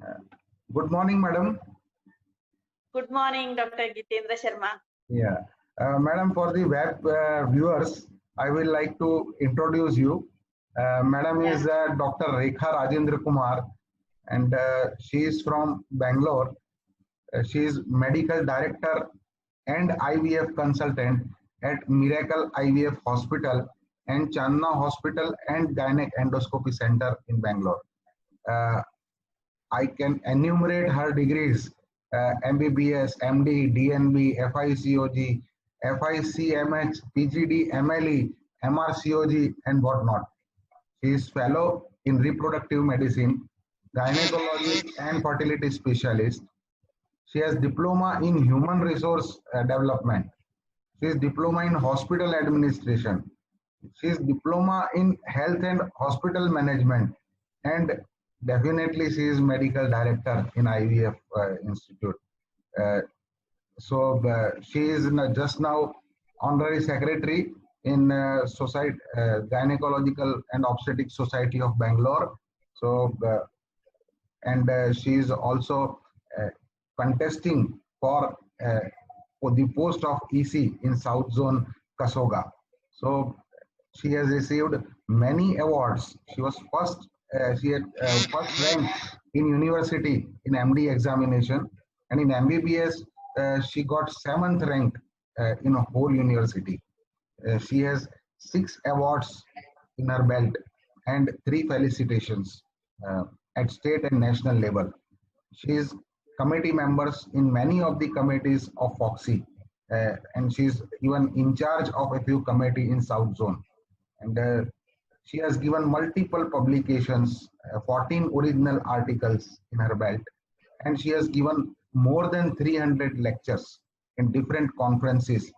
Uh, Good morning, madam. Good morning, Dr. Gitendra Sharma. Yeah, madam, for the web viewers, I will like to introduce you. Madam Yeah. is Dr. Rekha Rajendra Kumar, and she is from Bangalore. She is medical director and IVF consultant at Miracle IVF Hospital and Channa Hospital and Gynec Endoscopy Center in Bangalore. Uh, I can enumerate her degrees: MBBS, MD, DNB, FICOG, FICMH, PGD, MLE, MRCOG, and whatnot. She is fellow in reproductive medicine, gynecologist, and fertility specialist. She has diploma in human resource development. She is diploma in hospital administration. She is diploma in health and hospital management, and definitely she is medical director in IVF Institute. Uh, she is just now honorary secretary in Society Gynecological and Obstetric Society of Bangalore. So and she is also uh, contesting for the post of EC in South Zone Kasoga. So she has received many awards. She was first. She had first rank in university in MD examination, and in MBBS she got seventh rank in a whole university. She has 6 awards in her belt and 3 felicitations uh, at state and national level. She is committee members in many of the committees of FOXY, and she is even in charge of a few committee in South Zone. And she has given multiple publications, 14 original articles in her belt, and she has given more than 300 lectures in different conferences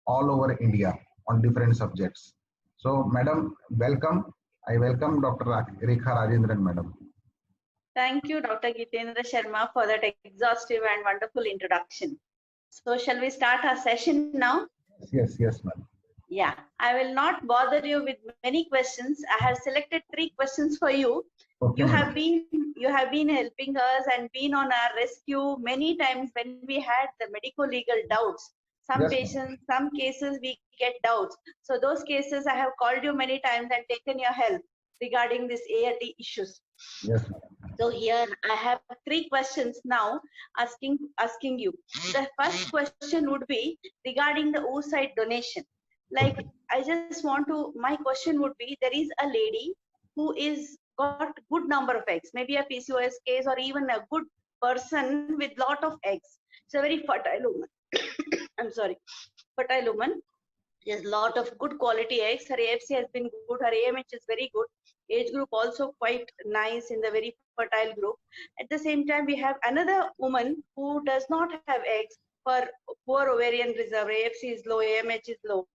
all over India on different subjects. So, madam, welcome. I welcome Dr. Rekha Rajendran, madam. Thank you, Dr. Gitendra Sharma, for that exhaustive and wonderful introduction. So, shall we start our session now? Yes, madam. Yeah, I will not bother you with many questions. I have selected 3 questions for you. Okay, you madam. have been helping us and been on our rescue many times when we had the medical legal doubts. Some Yes, patients, some cases we get doubts. So those cases I have called you many times and taken your help regarding this ART issues. Yes, madam. So here I have 3 questions now asking you. The first question would be regarding the oocyte donation. Like I just want to, my question would be, there is a lady who is got good number of eggs, maybe a PCOS case or even a good person with lot of eggs. It's a very fertile woman. I'm sorry, fertile woman. She has lot of good quality eggs. Her AFC has been good. Her AMH is very good. Age group also quite nice in the very fertile group. At the same time, we have another woman who does not have eggs for poor ovarian reserve. AFC is low, AMH is low.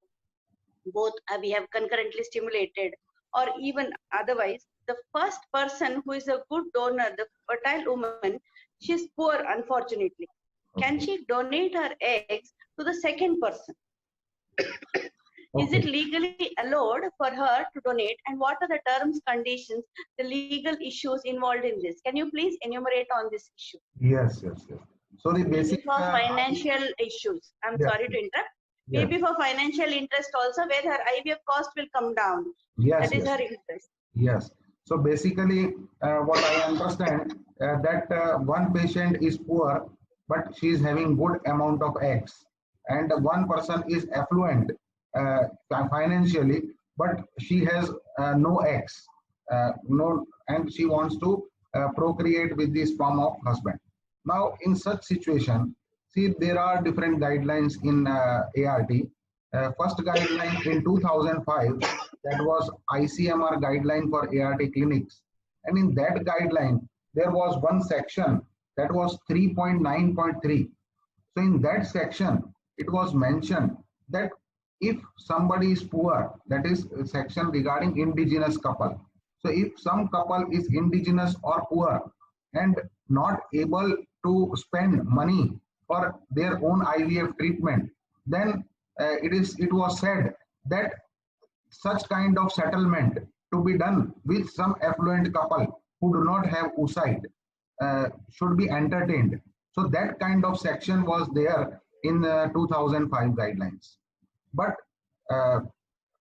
Both we have concurrently stimulated, or even otherwise. The first person who is a good donor, the fertile woman, she's poor, unfortunately. Can she donate her eggs to the second person? Is it legally allowed for her to donate, and what are the terms, conditions, the legal issues involved in this? Can you please enumerate on this issue? Yes. So the basic maybe for financial issues. I'm sorry to interrupt. Yes. Maybe for financial interest also, where her IVF cost will come down. Yes, that is her interest. Yes. So basically, what I understand that one patient is poor, but she is having good amount of eggs, and one person is affluent financially, but she has no eggs, no, and she wants to procreate with the sperm of husband. Now, in such situation, see, there are different guidelines in ART. First guideline in 2005, that was ICMR guideline for ART clinics. And in that guideline, there was one section that was 3.9.3. So in that section, it was mentioned that if somebody is poor, that is a section regarding indigenous couple. So if some couple is indigenous or poor and not able to spend money for their own IVF treatment, then it was said that such kind of settlement to be done with some affluent couple who do not have oocyte. should be entertained. So that kind of section was there in 2005 guidelines. But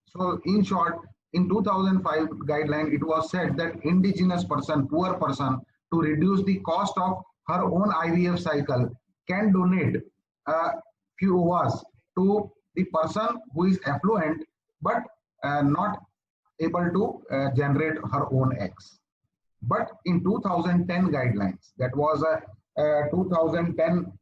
so in short, in 2005 guideline, it was said that indigenous person, poor person, to reduce the cost of her own IVF cycle can donate a few OVAs to the person who is affluent but not able to generate her own eggs. But in 2010 guidelines, that was a 2010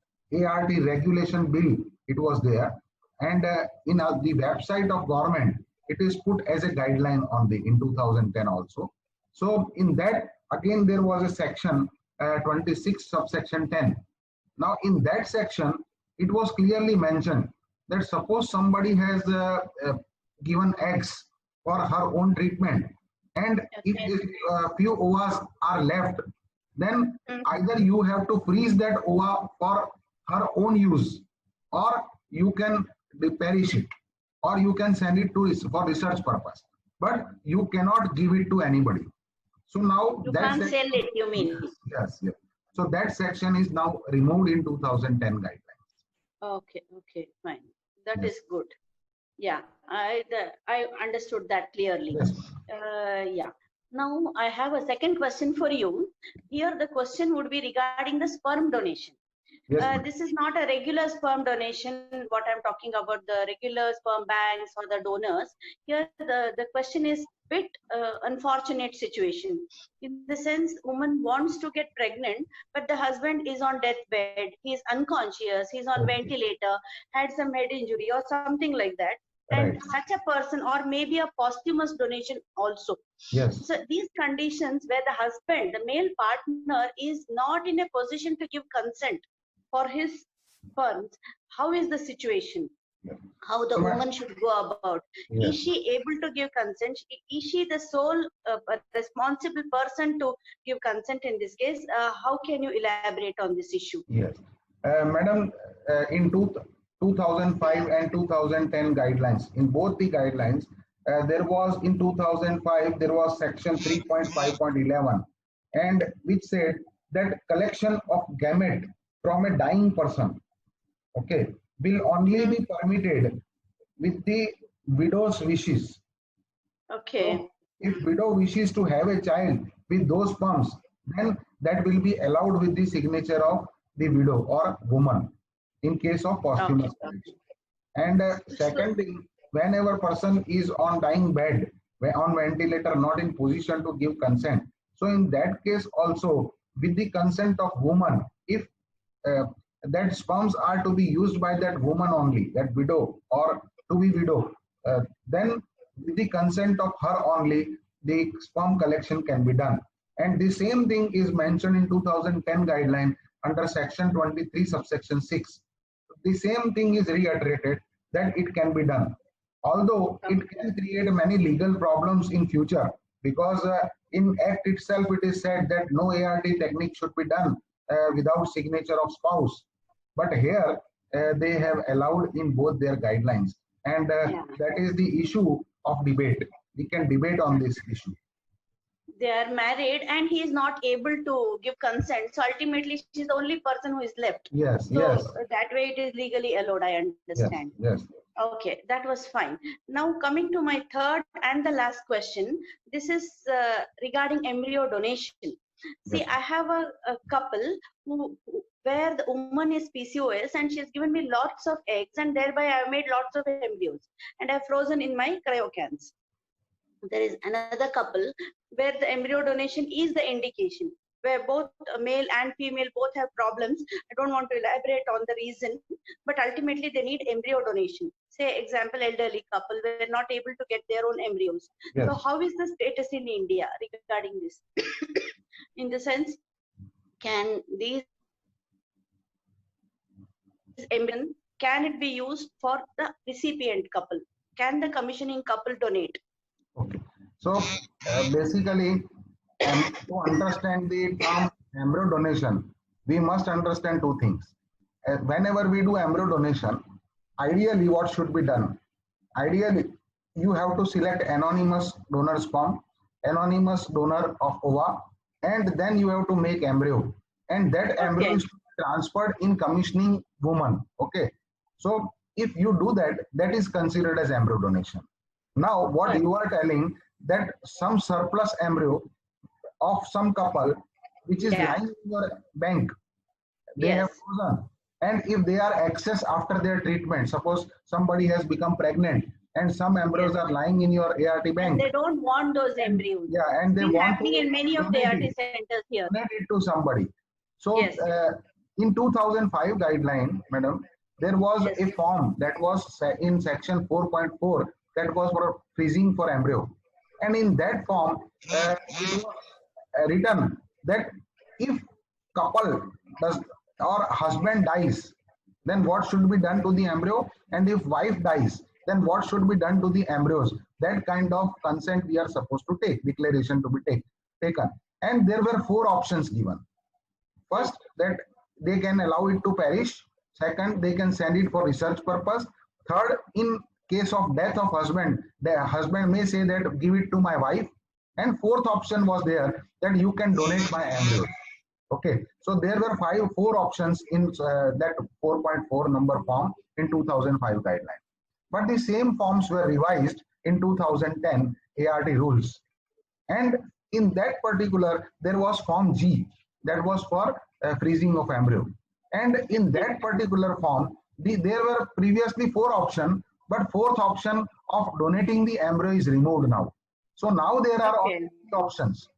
ART regulation bill, it was there. And in the website of government, it is put as a guideline on the in 2010 also. So in that, again, there was a section 26 subsection 10. Now in that section, it was clearly mentioned that suppose somebody has given eggs for her own treatment, and if few OVAs are left, then either you have to freeze that OVA for her own use, or you can perish it, or you can send it to for research purpose, but you cannot give it to anybody. So now you can't sell it, you mean? Yes, yes. So that section is now removed in 2010 guidelines. Okay, fine. That is good. Yeah, I understood that clearly. Yes. Yeah. Now I have a second question for you. Here the question would be regarding the sperm donation. Yes, this is not a regular sperm donation, what I'm talking about, the regular sperm banks or the donors. Here the question is bit unfortunate situation. In the sense, woman wants to get pregnant, but the husband is on deathbed, he's unconscious, he's on ventilator, had some head injury or something like that. And such a person, or maybe a posthumous donation also. Yes. So these conditions where the husband, the male partner, is not in a position to give consent for his sperms, how is the situation? How the woman should go about? Is she able to give consent? Is she the sole responsible person to give consent in this case? How can you elaborate on this issue? Yes, Madam, in 2005 and 2010 guidelines, in both the guidelines, there was in 2005, there was section 3.5.11, and which said that collection of gamete from a dying person, okay, will only be permitted with the widow's wishes. Okay. So if widow wishes to have a child with those sperms, then that will be allowed with the signature of the widow or woman in case of posthumous collection. And second thing, whenever person is on dying bed, on ventilator, not in position to give consent, so in that case also, with the consent of woman, if that sperms are to be used by that woman only, that widow or to be widow, then with the consent of her only, the sperm collection can be done. And the same thing is mentioned in 2010 guideline under section 23 subsection 6. The same thing is reiterated that it can be done. Although it can create many legal problems in future, because in Act itself it is said that no ART technique should be done without signature of spouse. But here they have allowed in both their guidelines, and that is the issue of debate. We can debate on this issue. They are married and he is not able to give consent, so ultimately she's the only person who is left. Yes, so yes. That way it is legally allowed, I understand. Yes, yes. Okay, that was fine. Now coming to my third and the last question, this is regarding embryo donation. See, I have a couple where the woman is PCOS and she has given me lots of eggs, and thereby I have made lots of embryos and I have frozen in my cryocans. There is another couple where the embryo donation is the indication, where both male and female both have problems. I don't want to elaborate on the reason, but ultimately they need embryo donation. Say, example, elderly couple were not able to get their own embryos. So how is the status in India regarding this? In the sense, can these embryos, can it be used for the recipient couple? Can the commissioning couple donate? Okay. So basically, to understand the term embryo donation, we must understand two things. Whenever we do embryo donation, ideally what should be done? Ideally, you have to select anonymous donor sperm, anonymous donor of ova, and then you have to make embryo. and that embryo Okay. is transferred in commissioning woman. Okay, so if you do that, that is considered as embryo donation. Now, what Right. you are telling, that some surplus embryo of some couple which is Yeah. lying in your bank, they have Yes. frozen, and if they are excess after their treatment, suppose somebody has become pregnant and some embryos Yes. are lying in your ART And bank, they don't want those and embryos. yeah, and It's they been want happening to in many of the donate ART it, centers here. donate it to somebody. So Yes. in 2005 guideline, madam, there was Yes. a form that was in section 4.4 that was for freezing for embryo, and in that form it was written that if couple does or husband dies, then what should be done to the embryo, and if wife dies, then what should be done to the embryos. That kind of consent we are supposed to take, declaration to be taken, and there were four options given. First, that they can allow it to perish. Second, they can send it for research purpose. Third, in case of death of husband, the husband may say that give it to my wife. And fourth option was there that you can donate my embryos. Okay, so there were four options in that 4.4 number form in 2005 guideline. But the same forms were revised in 2010 ART rules. And in that particular, there was form G that was for freezing of embryo. And in that particular form, there were previously four options, but fourth option of donating the embryo is removed now. So now there are only Okay. three options.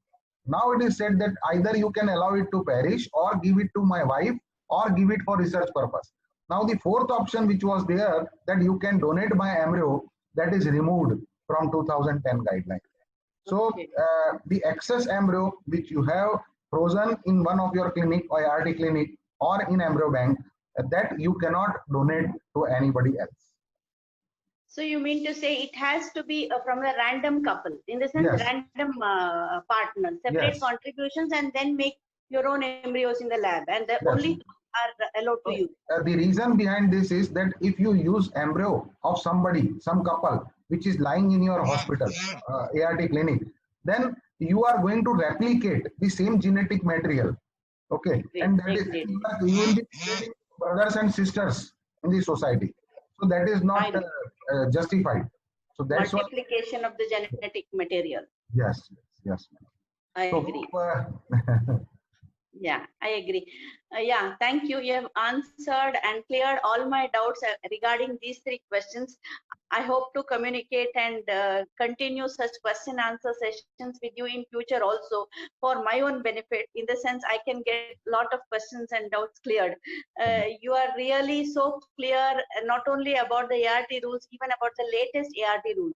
Now it is said that either you can allow it to perish or give it to my wife or give it for research purpose. Now the fourth option which was there, that you can donate my embryo, that is removed from 2010 guideline. So Okay. the excess embryo which you have frozen in one of your clinic or ART clinic or in embryo bank, that you cannot donate to anybody else. So you mean to say it has to be from a random couple, in the sense Yes, random partner, separate yes, contributions, and then make your own embryos in the lab, and the yes. only are allowed to So, use. the reason behind this is that if you use embryo of somebody, some couple, which is lying in your hospital, ART clinic, then you are going to replicate the same genetic material. Okay, Great, and that is, great. you will be creating brothers and sisters in the society. So that is I not know. justified. So that's why, Multiplication of the genetic material. yes, yes. I So agree. Yeah, I agree. Yeah, thank you. You have answered and cleared all my doubts regarding these three questions. I hope to communicate and continue such question answer sessions with you in future also, for my own benefit, in the sense I can get a lot of questions and doubts cleared. You are really so clear, not only about the ART rules, even about the latest ART rules.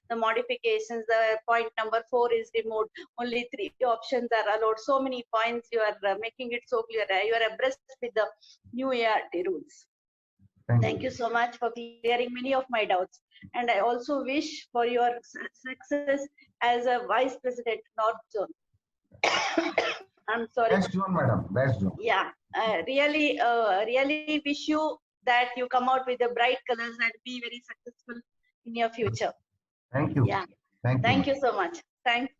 The modifications, the point number 4 is removed, only 3 options are allowed. So many points you are making it so clear. You are abreast with the new ART rules. Thank you so much for clearing many of my doubts. And I also wish for your success as a Vice President, North Zone. I'm sorry. West Zone, madam, West Zone. Yeah, really wish you that you come out with the bright colors and be very successful in your future. Thank you. Yeah. Thank you. Thank you so much. Thank